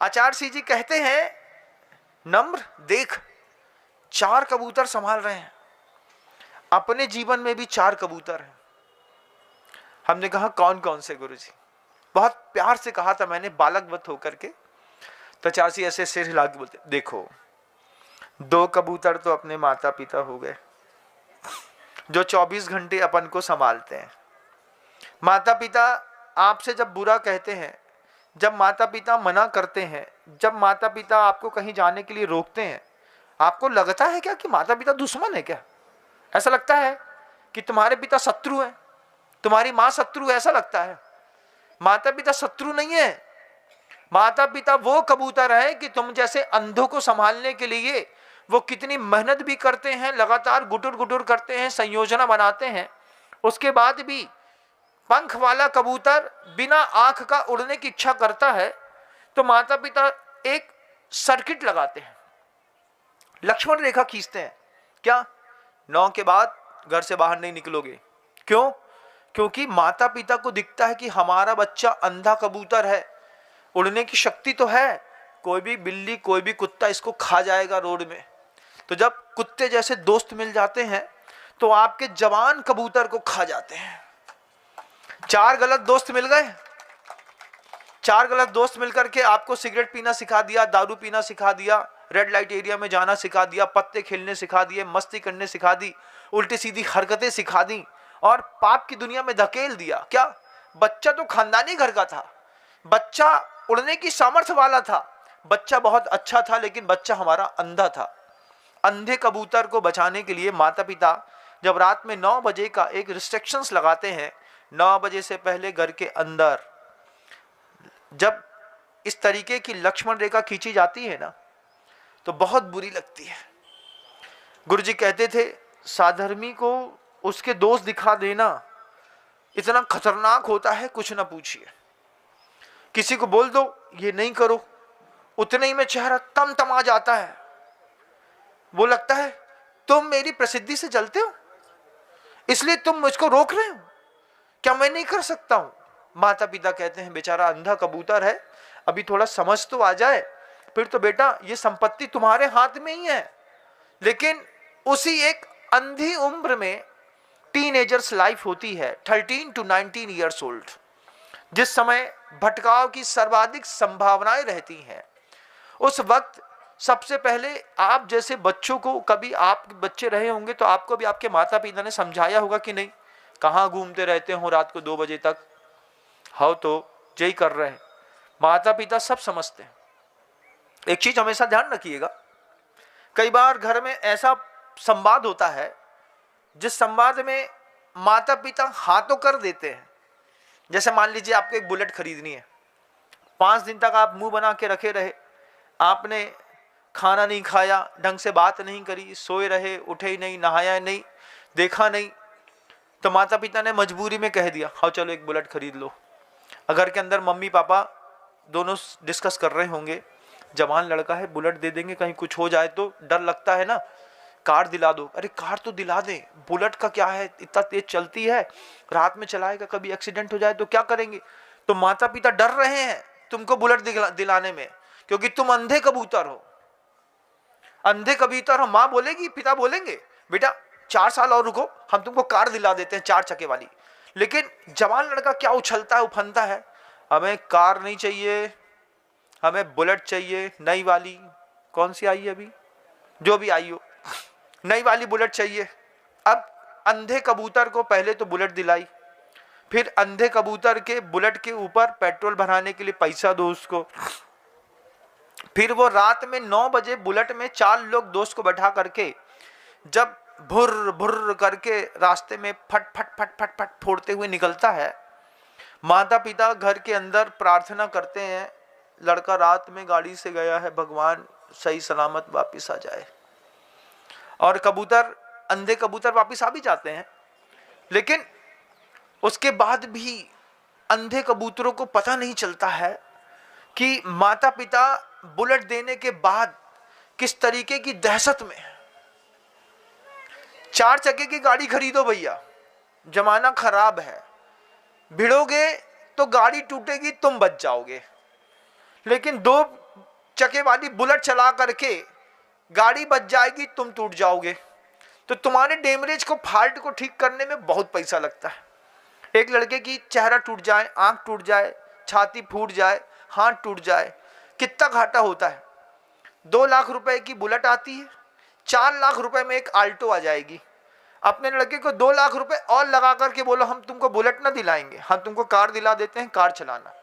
आचार्य सिंह जी कहते हैं, नम्र देख 4 कबूतर संभाल रहे हैं, अपने जीवन में भी 4 कबूतर हैं। हमने कहा कौन कौन से गुरुजी? बहुत प्यार से कहा था मैंने, बालकवत होकर के। तो आचार्य सिंह ऐसे सिर हिला के बोलते, देखो 2 कबूतर तो अपने माता पिता हो गए, जो 24 घंटे अपन को संभालते हैं। माता पिता आपसे जब बुरा कहते हैं, जब माता पिता मना करते हैं, जब माता पिता आपको कहीं जाने के लिए रोकते हैं, आपको लगता है क्या कि माता पिता दुश्मन है क्या? ऐसा लगता है कि तुम्हारे पिता शत्रु हैं, तुम्हारी माँ शत्रु है, ऐसा लगता है? माता पिता शत्रु नहीं है। माता पिता वो कबूतर है कि तुम जैसे अंधों को संभालने के लिए वो कितनी मेहनत भी करते हैं, लगातार गुटुर गुटुर करते हैं, संयोजना बनाते हैं, उसके बाद भी पंख वाला कबूतर बिना आंख का उड़ने की इच्छा करता है, तो माता पिता एक सर्किट लगाते हैं, लक्ष्मण रेखा खींचते हैं। क्या 9 के बाद घर से बाहर नहीं निकलोगे? क्यों? क्योंकि माता पिता को दिखता है कि हमारा बच्चा अंधा कबूतर है, उड़ने की शक्ति तो है, कोई भी बिल्ली कोई भी कुत्ता इसको खा जाएगा रोड में। तो जब कुत्ते जैसे दोस्त मिल जाते हैं तो आपके जवान कबूतर को खा जाते हैं। 4 गलत दोस्त मिल गए, 4 गलत दोस्त मिलकर के आपको सिगरेट पीना सिखा दिया, दारू पीना सिखा दिया, रेड लाइट एरिया में जाना सिखा दिया, पत्ते खेलने सिखा दिए, मस्ती करने सिखा दी, उल्टी सीधी हरकतें सिखा दी और पाप की दुनिया में धकेल दिया। क्या? बच्चा तो खानदानी घर का था, बच्चा उड़ने की सामर्थ्य वाला था, बच्चा बहुत अच्छा था, लेकिन बच्चा हमारा अंधा था। अंधे कबूतर को बचाने के लिए माता पिता जब रात में 9 बजे का एक रिस्ट्रिक्शंस लगाते हैं, 9 बजे से पहले घर के अंदर जब इस तरीके की लक्ष्मण रेखा खींची जाती है ना, तो बहुत बुरी लगती है। गुरुजी कहते थे, साधर्मी को उसके दोष दिखा देना इतना खतरनाक होता है, कुछ ना पूछिए। किसी को बोल दो ये नहीं करो, उतने ही में चेहरा तमतमा जाता है, वो लगता है तुम मेरी प्रसिद्धि से जलते हो, इसलिए तुम मुझको रोक रहे हो, क्या मैं नहीं कर सकता हूं? माता पिता कहते हैं बेचारा अंधा कबूतर है, अभी थोड़ा समझ तो आ जाए, फिर तो बेटा ये संपत्ति तुम्हारे हाथ में ही है। लेकिन उसी एक अंधी उम्र में टीनेजर्स लाइफ होती है, 13 to 19 ईयर्स ओल्ड, जिस समय भटकाव की सर्वाधिक संभावनाएं रहती हैं। उस वक्त सबसे पहले आप जैसे बच्चों को, कभी आप बच्चे रहे होंगे तो आपको भी आपके माता पिता ने समझाया होगा कि नहीं, कहाँ घूमते रहते हो रात को 2 बजे तक, हो तो यही कर रहे हैं। माता पिता सब समझते हैं। एक चीज हमेशा ध्यान रखिएगा, कई बार घर में ऐसा संवाद होता है जिस संवाद में माता पिता हाँ तो कर देते हैं। जैसे मान लीजिए आपको एक बुलेट खरीदनी है, 5 दिन तक आप मुंह बना के रखे रहे, आपने खाना नहीं खाया, ढंग से बात नहीं करी, सोए रहे, उठे ही नहीं, नहाया नहीं, देखा नहीं, तो माता पिता ने मजबूरी में कह दिया हाँ चलो एक बुलेट खरीद लो। अगर के अंदर मम्मी पापा दोनों डिस्कस कर रहे होंगे, जवान लड़का है बुलेट दे देंगे, कहीं कुछ हो जाए तो डर लगता है ना, कार दिला दो, अरे कार तो दिला दे, बुलेट का क्या है, इतना तेज चलती है, रात में चलाएगा, कभी एक्सीडेंट हो जाए तो क्या करेंगे? तो माता पिता डर रहे हैं तुमको बुलेट दिलाने में, क्योंकि तुम अंधे कबूतर हो, अंधे कबूतर हो। माँ बोलेगी, पिता बोलेंगे बेटा 4 साल और रुको, हम तुमको कार दिला देते हैं 4 चक्के वाली। लेकिन जवान लड़का क्या उछलता है, उफनता है, हमें कार नहीं चाहिए, हमें बुलेट चाहिए, नई वाली, कौन सी आई है अभी, जो भी आई हो, नई वाली बुलेट चाहिए। अब अंधे कबूतर को पहले तो बुलेट दिलाई, फिर अंधे कबूतर के बुलेट के ऊपर पेट्रोल भराने के लिए पैसा दो उसको, फिर वो रात में 9 बजे बुलेट में 4 लोग दोस्त को बैठा करके जब भुर्र भुर्र करके रास्ते में फट फट फट फट फट फोड़ते हुए निकलता है, माता पिता घर के अंदर प्रार्थना करते हैं लड़का रात में गाड़ी से गया है, भगवान सही सलामत वापस आ जाए। और कबूतर, अंधे कबूतर वापस आ भी जाते हैं, लेकिन उसके बाद भी अंधे कबूतरों को पता नहीं चलता है कि माता पिता बुलेट देने के बाद किस तरीके की दहशत में है। 4 चक्के की गाड़ी खरीदो भैया, जमाना खराब है, भिड़ोगे तो गाड़ी टूटेगी, तुम बच जाओगे, लेकिन 2 चके वाली बुलेट चला करके गाड़ी बच जाएगी, तुम टूट जाओगे। तो तुम्हारे डैमेज को, फॉल्ट को ठीक करने में बहुत पैसा लगता है। एक लड़के की चेहरा टूट जाए, आंख टूट जाए, छाती फूट जाए, हाथ टूट जाए, कितना घाटा होता है। 2 लाख रुपए की बुलेट आती है, 4 लाख रुपए में एक आल्टो आ जाएगी। अपने लड़के को 2 लाख रुपए और लगा करके बोलो हम तुमको बुलेट ना दिलाएंगे, हम तुमको कार दिला देते हैं, कार चलाना,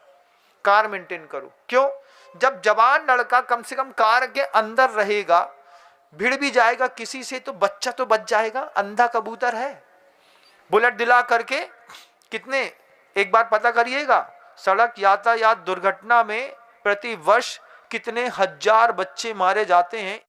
कार मेंटेन करो। क्यों? जब जवान लड़का कम से कम कार के अंदर रहेगा, भिड़ भी जाएगा किसी से तो बच्चा तो बच जाएगा, अंधा कबूतर है। बुलेट दिला करके कितने, एक बार पता करिएगा, सड़क यातायात दुर्घटना में प्रति वर्ष कितने हजार बच्चे मारे जाते हैं।